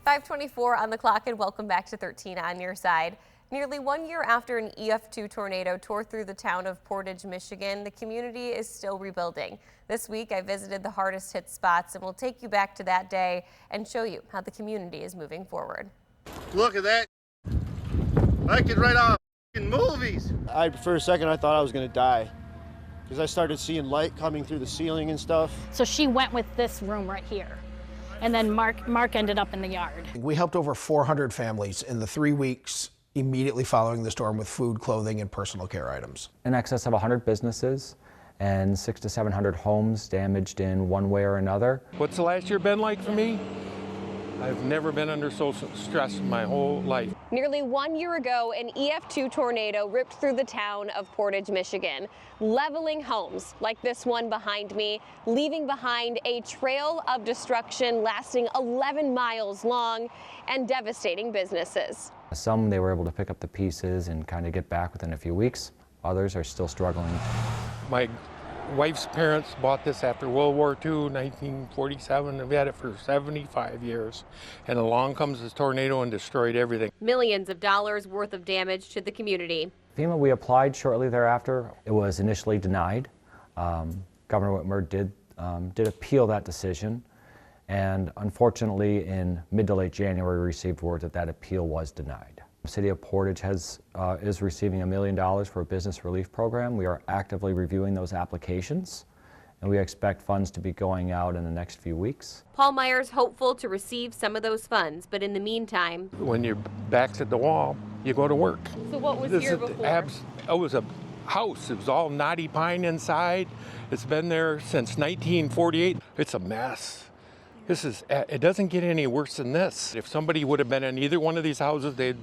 5:24 on the clock, and welcome back to 13 on your side. Nearly 1 year after an EF-2 tornado tore through the town of Portage, Michigan, the community is still rebuilding. This week, I visited the hardest hit spots, and we'll take you back to that day and show you how the community is moving forward. Look at that. I could write off movies. For a second, I thought I was going to die because I started seeing light coming through the ceiling and stuff. So she went with this room right here. And then Mark ended up in the yard. We helped over 400 families in the 3 weeks immediately following the storm with food, clothing, and personal care items. In excess of 100 businesses and 600 to 700 homes damaged in one way or another. What's the last year been like for me? I've never been under social stress in my whole life. Nearly 1 year ago, an EF-2 tornado ripped through the town of Portage, Michigan, leveling homes like this one behind me, leaving behind a trail of destruction lasting 11 miles long and devastating businesses. Some they were able to pick up the pieces and kind of get back within a few weeks. Others are still struggling. My wife's parents bought this after World War II, 1947. They've had it for 75 years. And along comes this tornado and destroyed everything. Millions of dollars worth of damage to the community. FEMA, we applied shortly thereafter. It was initially denied. Governor Whitmer did appeal that decision. And unfortunately, in mid to late January, we received word that that appeal was denied. The City of Portage is receiving $1 million for a business relief program. We are actively reviewing those applications, and we expect funds to be going out in the next few weeks. Paul Meyer's hopeful to receive some of those funds, but in the meantime, when your back's at the wall, you go to work. So what was here before? It was a house. It was all knotty pine inside. It's been there since 1948. It's a mess. It doesn't get any worse than this. If somebody would have been in either one of these houses, they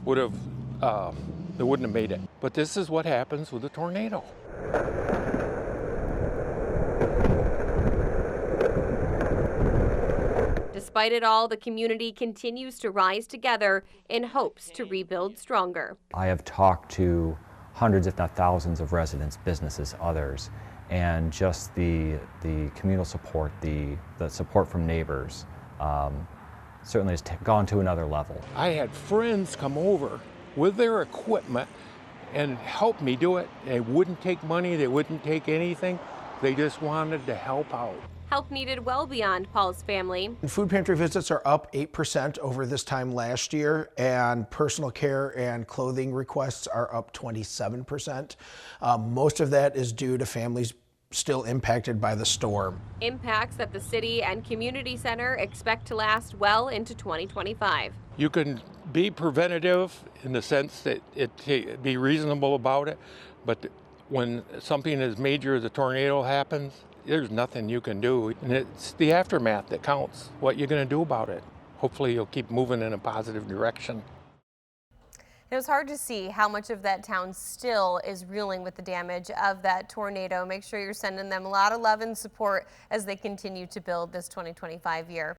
wouldn't have made it. But this is what happens with a tornado. Despite it all, the community continues to rise together in hopes to rebuild stronger. I have talked to hundreds, if not thousands, of residents, businesses, others, and just the communal support, the support from neighbors, certainly has gone to another level. I had friends come over with their equipment and help me do it. They wouldn't take money, they wouldn't take anything. They just wanted to help out. Help needed well beyond Paul's family. Food pantry visits are up 8% over this time last year, and personal care and clothing requests are up 27%. Most of that is due to families still impacted by the storm. Impacts that the city and community center expect to last well into 2025. You can be preventative in the sense that be reasonable about it, but when something as major as a tornado happens, there's nothing you can do. And it's the aftermath that counts, what you're going to do about it. Hopefully you'll keep moving in a positive direction. It was hard to see how much of that town still is reeling with the damage of that tornado. Make sure you're sending them a lot of love and support as they continue to build this 2025 year.